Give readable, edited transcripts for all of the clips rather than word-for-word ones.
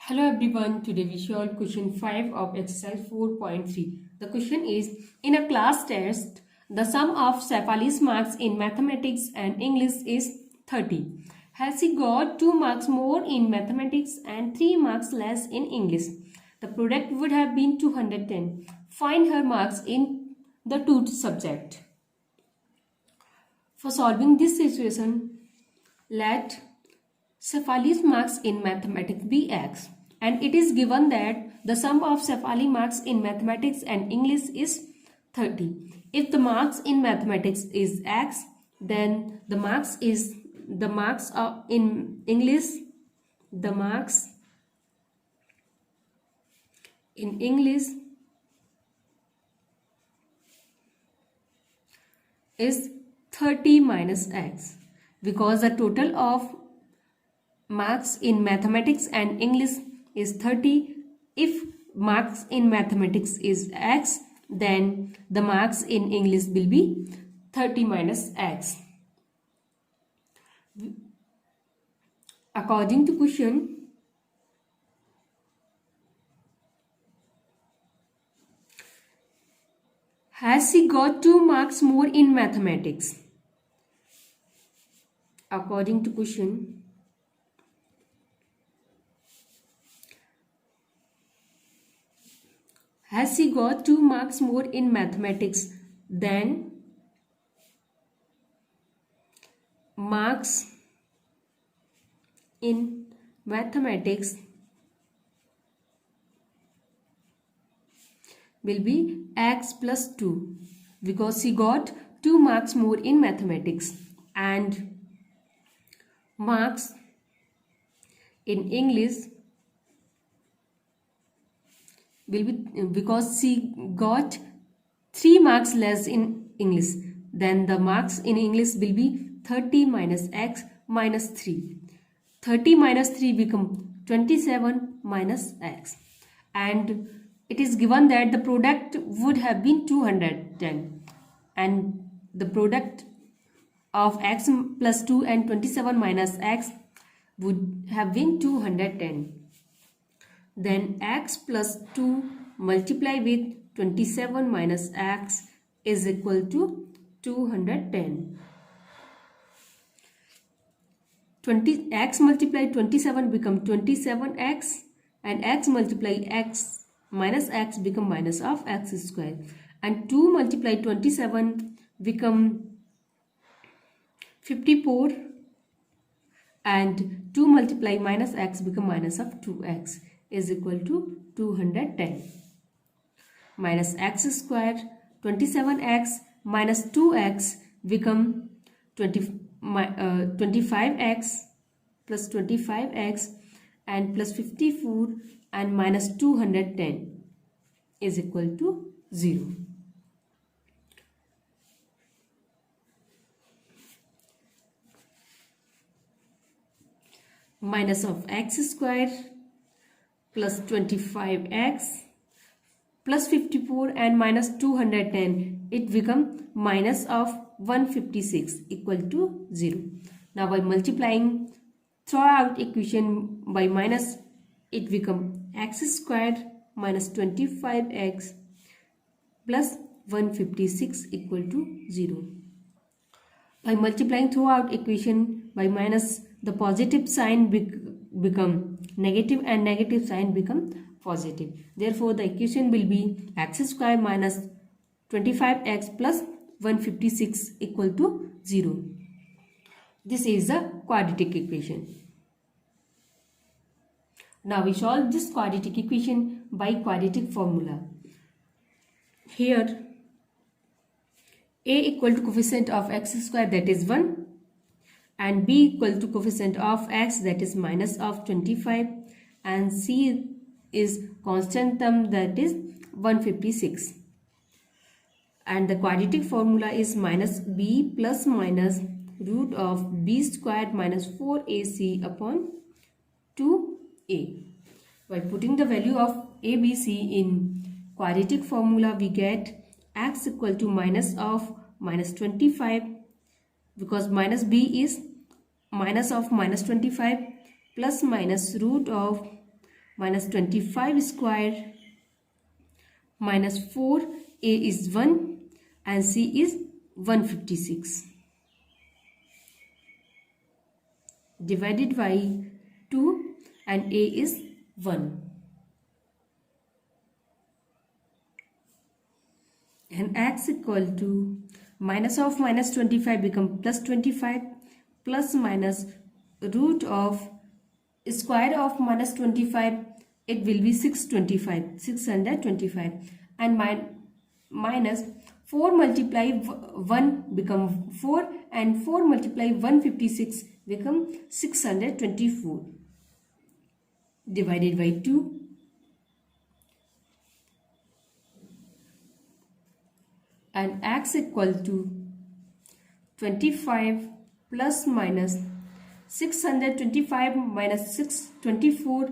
Hello everyone, today we solve question 5 of exercise 4.3. The question is, in a class test, the sum of Shefali's marks in mathematics and English is 30. Has he got 2 marks more in mathematics and 3 marks less in English? The product would have been 210. Find her marks in the two subjects. For solving this situation, let Shefali's marks in mathematics be x, and it is given that the sum of Shefali marks in mathematics and English is 30. If the marks in mathematics is x, then the marks are in English, the marks in English is 30 minus x, because the total of marks in mathematics and English is 30. If marks in mathematics is x, then the marks in English will be 30 minus x. According to question, has he got 2 marks more in mathematics? According to question, has he got 2 marks more in mathematics than marks in mathematics will be x plus 2, because he got 2 marks more in mathematics, and marks in English will be, because she got 3 marks less in English, then the marks in English will be 30 minus x minus 3. 30 minus 3 become 27 minus x, and it is given that the product would have been 210, and the product of x plus 2 and 27 minus x would have been 210. Then x plus 2 multiply with 27 minus x is equal to 210. X multiply 27 become 27x, and x multiply x minus x become minus of x square, and 2 multiply 27 become 54, and 2 multiply minus x become minus of 2x is equal to 210. Minus x square, 27x minus 2x become 25x plus 25x and plus 54 and minus 210 is equal to 0. Minus of x square plus 25x plus 54 and minus 210, it become minus of 156 equal to 0. Now by multiplying throughout equation by minus, it become x squared minus 25x plus 156 equal to 0. By multiplying throughout equation by minus, the positive sign become negative and negative sign become positive. Therefore, the equation will be x square minus 25x plus 156 equal to 0. This is the quadratic equation. Now we solve this quadratic equation by quadratic formula. Here, a equal to coefficient of x square, that is 1, and b equal to coefficient of x, that is minus of 25, and c is constant term, that is 156, and the quadratic formula is minus b plus minus root of b squared minus 4ac upon 2a. By putting the value of a, b, c in quadratic formula, we get x equal to minus of minus 25, because minus b is minus of minus 25 plus minus root of minus 25 square minus 4. A is 1 and C is 156 divided by 2 and A is 1. And x equal to minus of minus 25 become plus 25 plus minus root of square of minus 25, it will be 625 and minus 4 multiply 1 become 4 and 4 multiply 156 become 624 divided by 2 and x equal to 25 plus minus 625 minus 624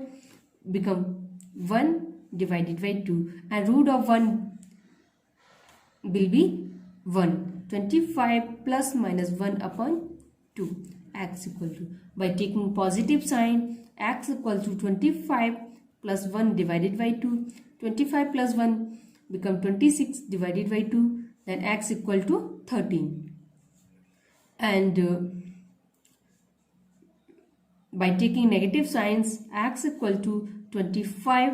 become 1 divided by 2 and root of 1 will be 1. 25 plus minus 1 upon 2 x equal to, by taking positive sign, x equal to 25 plus 1 divided by 2. 25 plus 1 become 26 divided by 2, then x equal to 13. And by taking negative signs, x equal to 25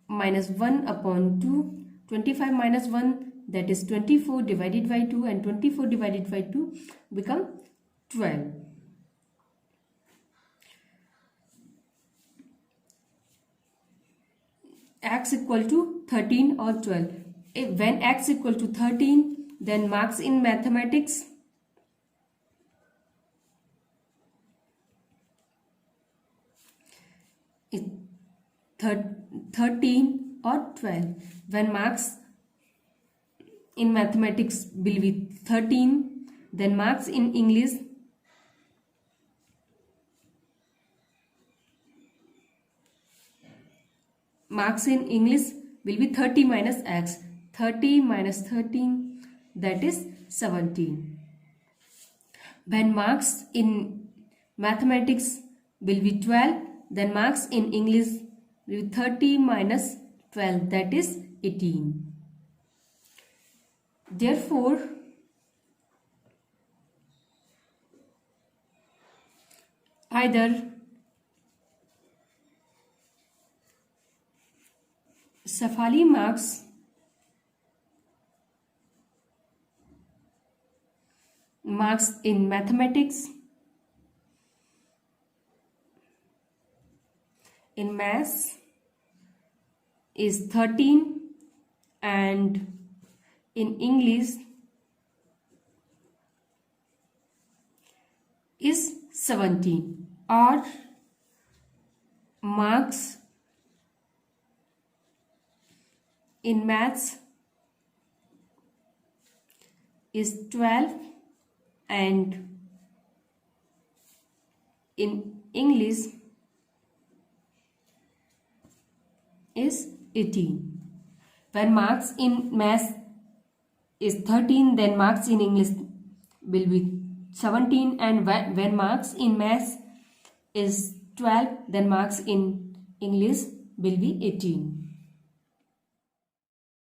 minus 1 upon 2. 25 minus 1, that is 24 divided by 2, and 24 divided by 2 become 12. X equal to 13 or 12. When x equal to 13, then marks in mathematics is 13 or 12. When marks in mathematics will be 13, then marks in English will be 30 minus x. 30 minus 13, that is 17. When marks in mathematics will be 12, then marks in English will be 30 minus 12, that is 18. Therefore, either Shafali marks in mathematics, in maths is 13 and in English is 17, or marks in maths is 12 and in English is 18. When marks in maths is 13, then marks in English will be 17, and when marks in maths is 12, then marks in English will be 18.